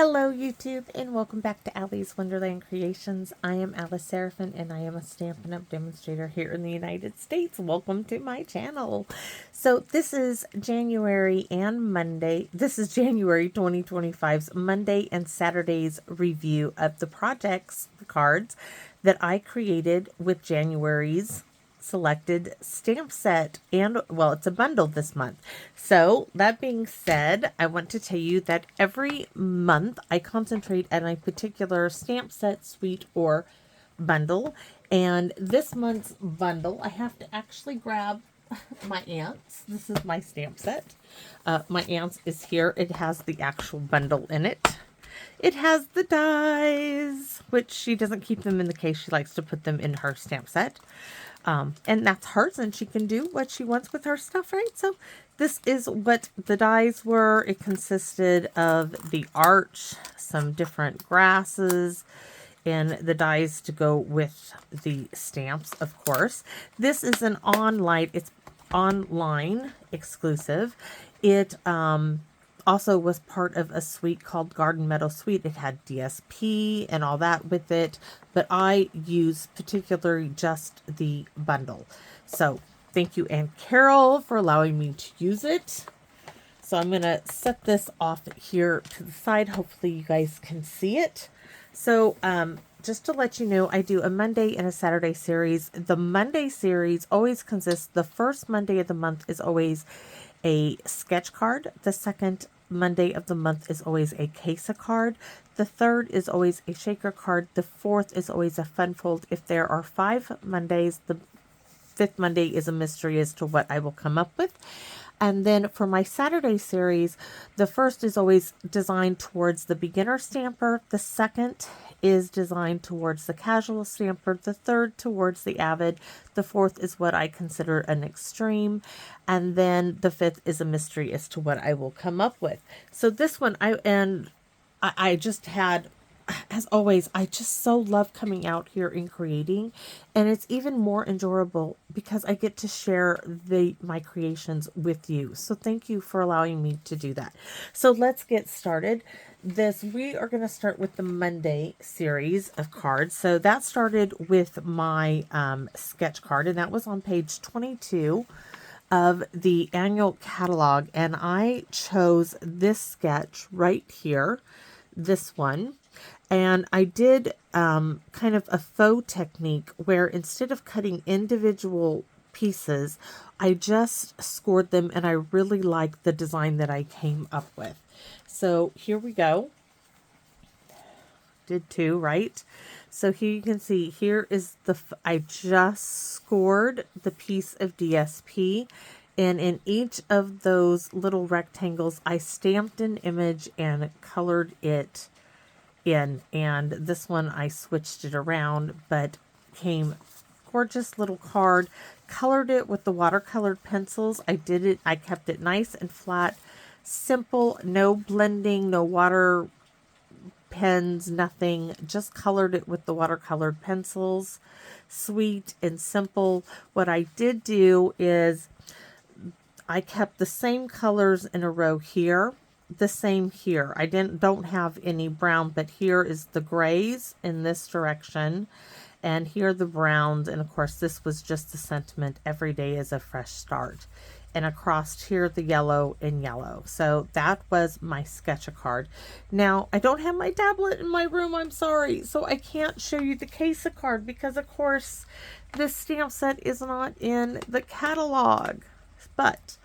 Hello YouTube and welcome back to Allie's Wonderland Creations. I am Alice Seraphin and I am a Stampin' Up! Demonstrator here in the United States. Welcome to my channel. So this is January and Monday. This is January 2025's Monday and Saturday's review of the projects, the cards that I created with January's selected stamp set, and well, it's a bundle this month. So that being said, I want to tell you that every month I concentrate on a particular stamp set, suite, or bundle. And this month's bundle, I have to actually grab my aunt's. This is my stamp set. My aunt's is here. It has the actual bundle in it. It has the dies, which she doesn't keep them in the case. She likes to put them in her stamp set. And that's hers, and she can do what she wants with her stuff, right? So this is what the dies were. It consisted of the arch, some different grasses, and the dies to go with the stamps, of course. This is an it's online exclusive. It also was part of a suite called Garden Meadow Suite. It had DSP and all that with it, but I use particularly just the bundle. So thank you, Aunt Carol, for allowing me to use it. So I'm going to set this off here to the side. Hopefully you guys can see it. So just to let you know, I do a Monday and a Saturday series. The Monday series always consists, the first Monday of the month is always a sketch card. The second Monday of the month is always a case card. The third is always a shaker card. The fourth is always a fun fold. If there are 5 Mondays, the 5th Monday is a mystery as to what I will come up with. And then for my Saturday series, the first is always designed towards the beginner stamper. The second is designed towards the casual stamper. The third towards the avid. The fourth is what I consider an extreme. And then the 5th is a mystery as to what I will come up with. So this one, I just had, as always, I just so love coming out here and creating, and it's even more enjoyable because I get to share my creations with you. So thank you for allowing me to do that. So let's get started. We are going to start with the Monday series of cards. So that started with my sketch card, and that was on page 22 of the annual catalog, and I chose this sketch right here, this one. And I did kind of a faux technique where instead of cutting individual pieces, I just scored them, and I really like the design that I came up with. So here we go. Did 2, right? So here you can see, here is I just scored the piece of DSP, and in each of those little rectangles, I stamped an image and colored it in. And this one, I switched it around, but came gorgeous little card, colored it with the watercolored pencils. I kept it nice and flat, simple, no blending, no water pens, nothing, just colored it with the watercolored pencils. Sweet and simple. What I did do is I kept the same colors in a row here, the same here. I don't have any brown, but here is the grays in this direction, and here the browns, and of course this was just the sentiment, every day is a fresh start. And across here the yellow and yellow. So that was my sketch card. Now I don't have my tablet in my room, I'm sorry, so I can't show you the case card because of course this stamp set is not in the catalog. But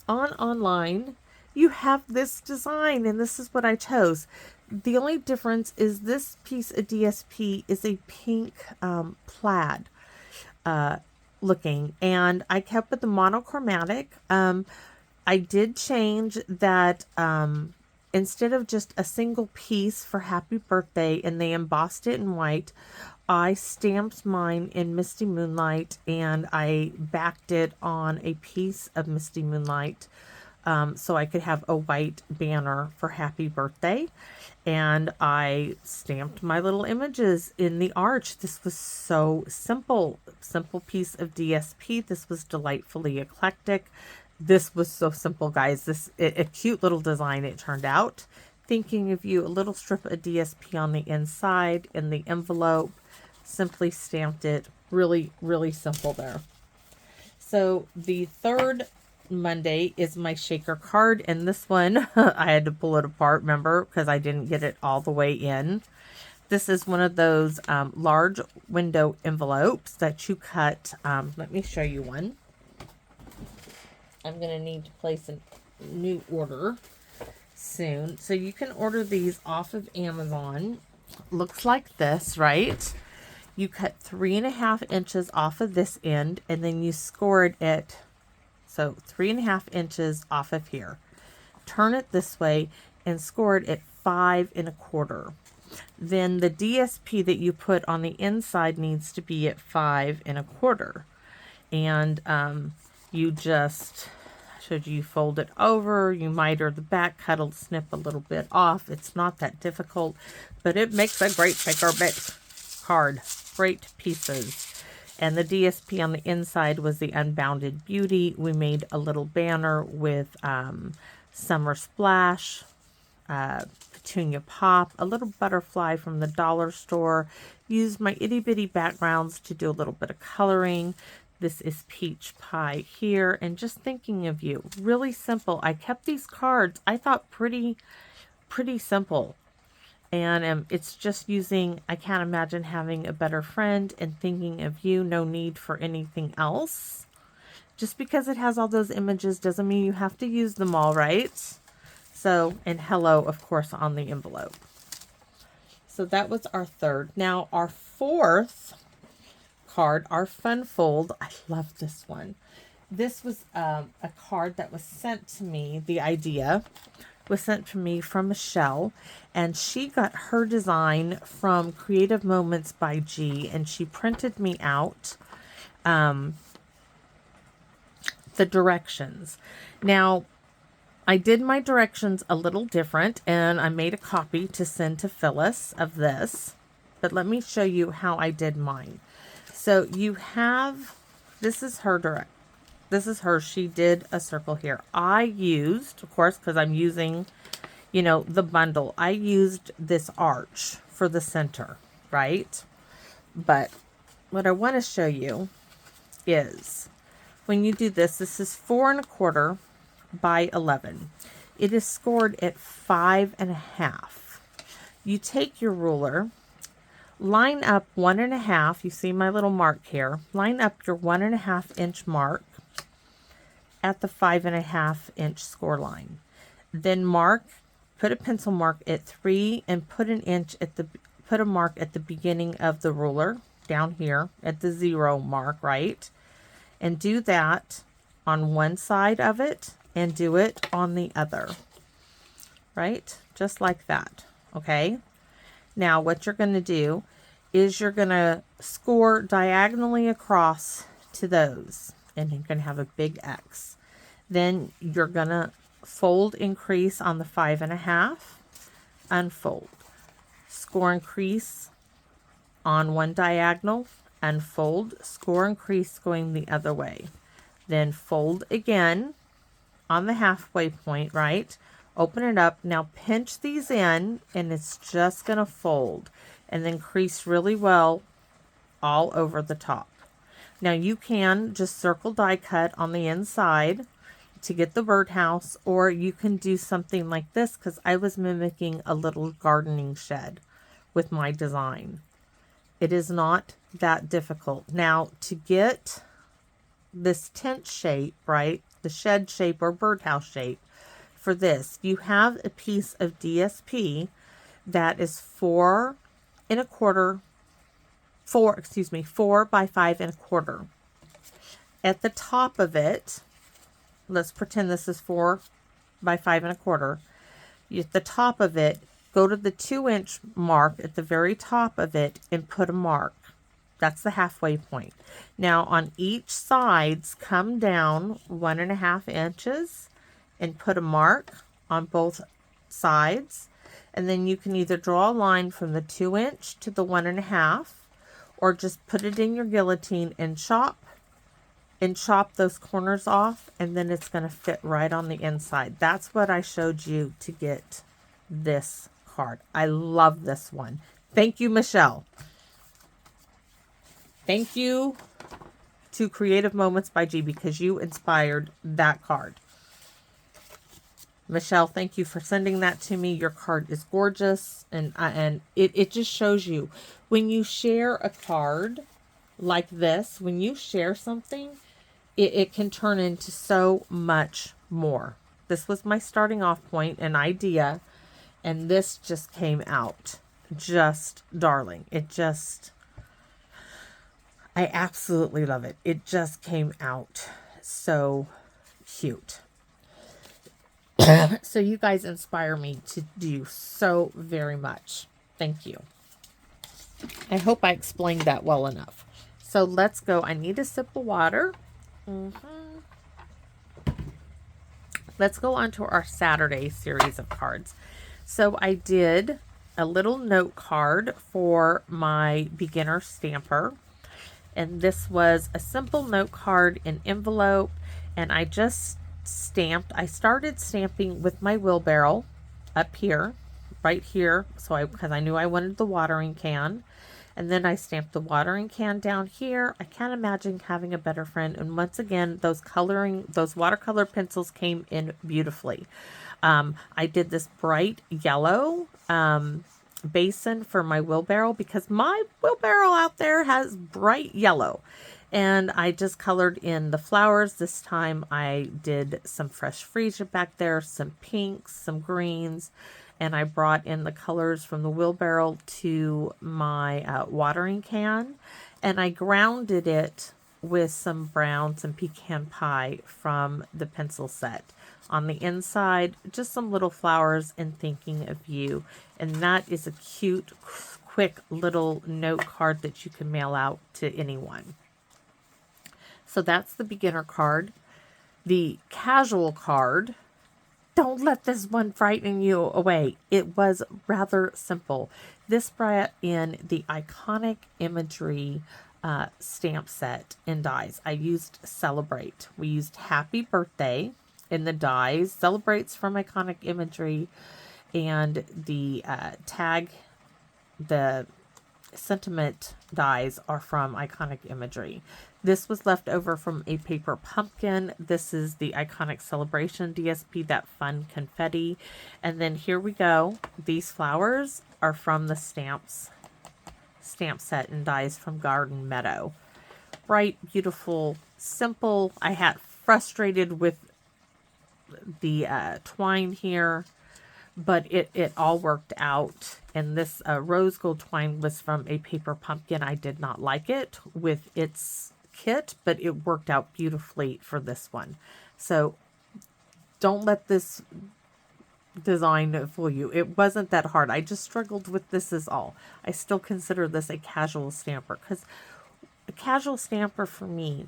online you have this design, and this is what I chose. The only difference is this piece of DSP is a pink plaid looking, and I kept with the monochromatic. I did change that instead of just a single piece for happy birthday and they embossed it in white, I stamped mine in Misty Moonlight, and I backed it on a piece of Misty Moonlight so I could have a white banner for happy birthday. And I stamped my little images in the arch. This was so simple piece of DSP. This was delightfully eclectic. This was so simple, guys. A cute little design it turned out. thinking of you, a little strip of DSP on the inside in the envelope. Simply stamped it. Really, really simple there. So the third Monday is my shaker card, and this one I had to pull it apart, remember, because I didn't get it all the way in. This is one of those large window envelopes that you cut. Let me show you one. I'm going to need to place a new order soon. So you can order these off of Amazon. Looks like this, right? You cut 3.5 inches off of this end, and then you scored it. So 3.5 inches off of here. Turn it this way and score it at 5.25. Then the DSP that you put on the inside needs to be at 5.25. And you just should you fold it over, you miter the back, cut a snip a little bit off. It's not that difficult, but it makes a great shaker card. Great pieces. And the DSP on the inside was the Unbounded Beauty. We made a little banner with Summer Splash, Petunia Pop, a little butterfly from the dollar store. Used my itty bitty backgrounds to do a little bit of coloring. This is Peach Pie here, and just thinking of you. Really simple. I kept these cards, I thought, pretty simple. And it's just using, I can't imagine having a better friend and thinking of you. No need for anything else. Just because it has all those images doesn't mean you have to use them all, right? So, and hello, of course, on the envelope. So that was our third. Now, our fourth card, our Fun Fold. I love this one. This was a card that was sent to me. The idea was sent to me from Michelle, and she got her design from Creative Moments by G, and she printed me out the directions. Now, I did my directions a little different, and I made a copy to send to Phyllis of this, but let me show you how I did mine. So you have, this is her this is her. She did a circle here. I used, of course, because I'm using, you know, the bundle, I used this arch for the center, right? But what I want to show you is when you do this, this is 4.25 by 11. It is scored at 5.5. You take your ruler, line up 1.5. You see my little mark here. Line up your 1.5 inch mark at the 5.5 inch score line. Then mark, put a pencil mark at 3 and put a mark at the beginning of the ruler down here at the 0 mark, right? And do that on one side of it and do it on the other, right? Just like that, okay? Now what you're going to do is you're going to score diagonally across to those, and you're going to have a big X. Then you're going to fold increase on the 5.5, unfold, score increase on one diagonal, unfold, score increase going the other way. Then fold again on the halfway point, right? Open it up. Now pinch these in, and it's just going to fold and then crease really well all over the top. Now you can just circle die cut on the inside to get the birdhouse, or you can do something like this, because I was mimicking a little gardening shed with my design. It is not that difficult. Now to get this tent shape, right, the shed shape or birdhouse shape, for this, you have a piece of DSP that is 4 by 5.25. At the top of it, let's pretend this is 4 by 5.25. At the top of it, go to the 2 inch mark at the very top of it and put a mark. That's the halfway point. Now on each sides, come down 1.5 inches and put a mark on both sides. And then you can either draw a line from the 2 inch to the 1.5, or just put it in your guillotine and chop those corners off, and then it's going to fit right on the inside. That's what I showed you to get this card. I love this one. Thank you, Michelle. Thank you to Creative Moments by G, because you inspired that card. Michelle, thank you for sending that to me. Your card is gorgeous, and it just shows you when you share a card like this, when you share something, it can turn into so much more. This was my starting off point, an idea, and this just came out just darling. I absolutely love it. It just came out so cute. So you guys inspire me to do so very much. Thank you. I hope I explained that well enough. So let's go. I need a sip of water. Let's go on to our Saturday series of cards. So I did a little note card for my beginner stamper. And this was a simple note card in envelope. And I just stamped. I started stamping with my wheelbarrow up here, right here. So because I knew I wanted the watering can. And then I stamped the watering can down here. I can't imagine having a better friend. And once again, those watercolor pencils came in beautifully. I did this bright yellow basin for my wheelbarrow, because my wheelbarrow out there has bright yellow. And I just colored in the flowers. This time I did some fresh freesia back there, some pinks, some greens. And I brought in the colors from the wheelbarrow to my watering can. And I grounded it with some brown, some pecan pie from the pencil set. On the inside, just some little flowers and thinking of you. And that is a cute, quick little note card that you can mail out to anyone. So that's the beginner card. The casual card, don't let this one frighten you away. It was rather simple. This brought in the iconic imagery stamp set in dies. I used Celebrate. We used Happy Birthday in the dies. Celebrate's from Iconic Imagery, and the tag, the sentiment dies are from Iconic Imagery. This was left over from a paper pumpkin. This is the Iconic Celebration DSP, that fun confetti. And then here we go. These flowers are from the stamp set and dies from Garden Meadow. Bright, beautiful, simple. I had frustrated with the twine here, but it all worked out. And this rose gold twine was from a paper pumpkin. I did not like it with its kit, but it worked out beautifully for this one. So don't let this design fool you. It wasn't that hard. I just struggled with this is all. I still consider this a casual stamper, because a casual stamper for me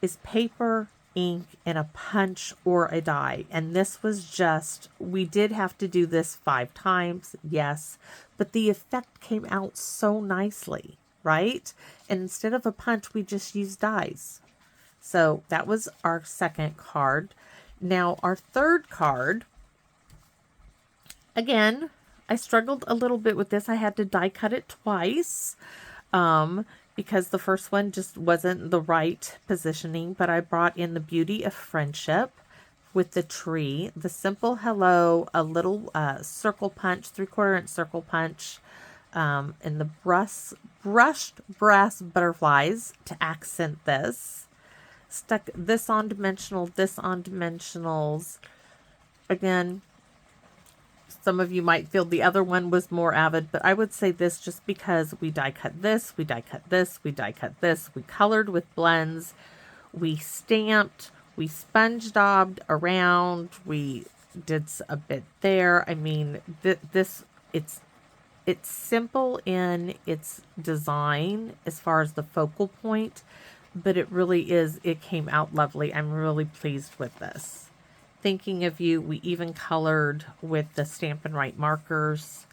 is paper, ink, and a punch or a die. And this was just, we did have to do this 5 times, yes, but the effect came out so nicely, right? And instead of a punch, we just used dies. So that was our second card. Now our third card, again, I struggled a little bit with this. I had to die cut it twice because the first one just wasn't the right positioning, but I brought in the Beauty of Friendship with the tree, the simple hello, a little circle punch, 3/4 inch circle punch, and the brushed brass butterflies to accent this. Stuck this on dimensional, this on dimensionals. Again, some of you might feel the other one was more avid, but I would say this just because we die cut this, we die cut this, we die cut this, we colored with blends, we stamped, we sponge daubed around, we did a bit there. I mean, it's simple in its design as far as the focal point, but it really is, it came out lovely. I'm really pleased with this. Thinking of you, we even colored with the Stampin' Write markers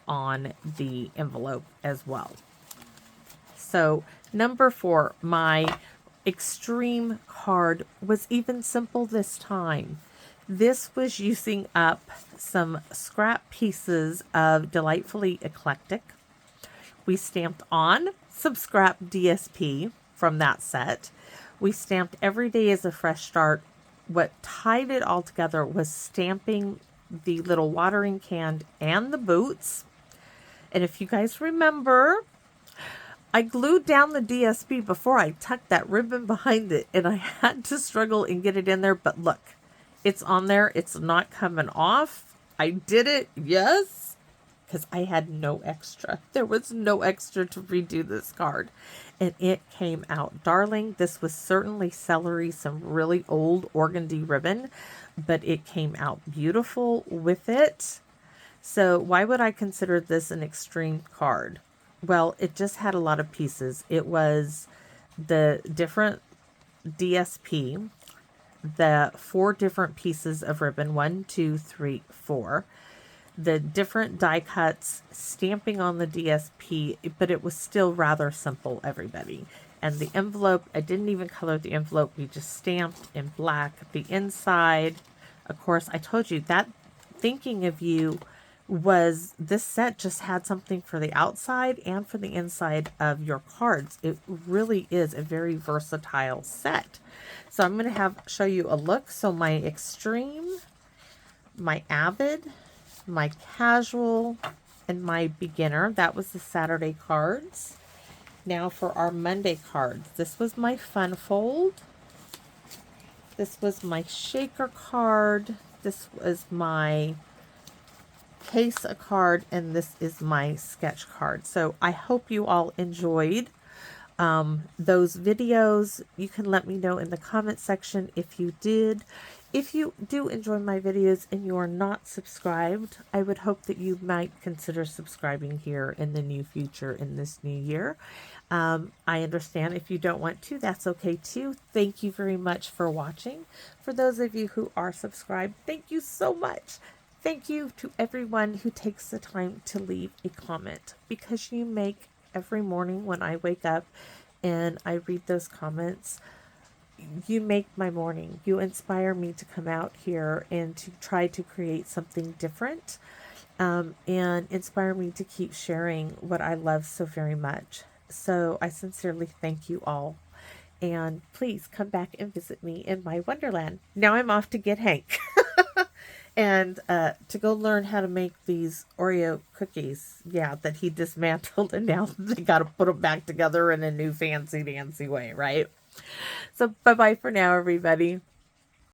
on the envelope as well. So number 4, my extreme card was even simple this time. This was using up some scrap pieces of Delightfully Eclectic. We stamped on some scrap DSP from that set. We stamped Every Day is a Fresh Start. What tied it all together was stamping the little watering can and the boots. And if you guys remember, I glued down the DSP before I tucked that ribbon behind it, and I had to struggle and get it in there. But look, it's on there. It's not coming off. I did it, yes, because I had no extra. There was no extra to redo this card, and it came out darling. This was certainly celery, some really old organdy ribbon, but it came out beautiful with it. So why would I consider this an extreme card? Well, it just had a lot of pieces. It was the different DSP, the 4 different pieces of ribbon, 1, 2, 3, 4, the different die cuts, stamping on the DSP, but it was still rather simple, everybody. And the envelope, I didn't even color the envelope. We just stamped in black. The inside, of course, I told you that Thinking of You was, this set just had something for the outside and for the inside of your cards. It really is a very versatile set. So I'm going to show you a look. So my extreme, my avid, my casual, and my beginner. That was the Saturday cards. Now for our Monday cards. This was my fun fold. This was my shaker card. This was my case a card, and this is my sketch card. So I hope you all enjoyed those videos. You can let me know in the comment section if you did. If you do enjoy my videos and you are not subscribed, I would hope that you might consider subscribing here in the new future, in this new year. I understand if you don't want to, that's okay too. Thank you very much for watching. For those of you who are subscribed, thank you so much. Thank you to everyone who takes the time to leave a comment, because you make every morning when I wake up and I read those comments, you make my morning. You inspire me to come out here and to try to create something different, and inspire me to keep sharing what I love so very much. So I sincerely thank you all. And please come back and visit me in my Wonderland. Now I'm off to get Hank. And to go learn how to make these Oreo cookies, yeah, that he dismantled, and now they got to put them back together in a new fancy dancy way, right? So bye-bye for now, everybody.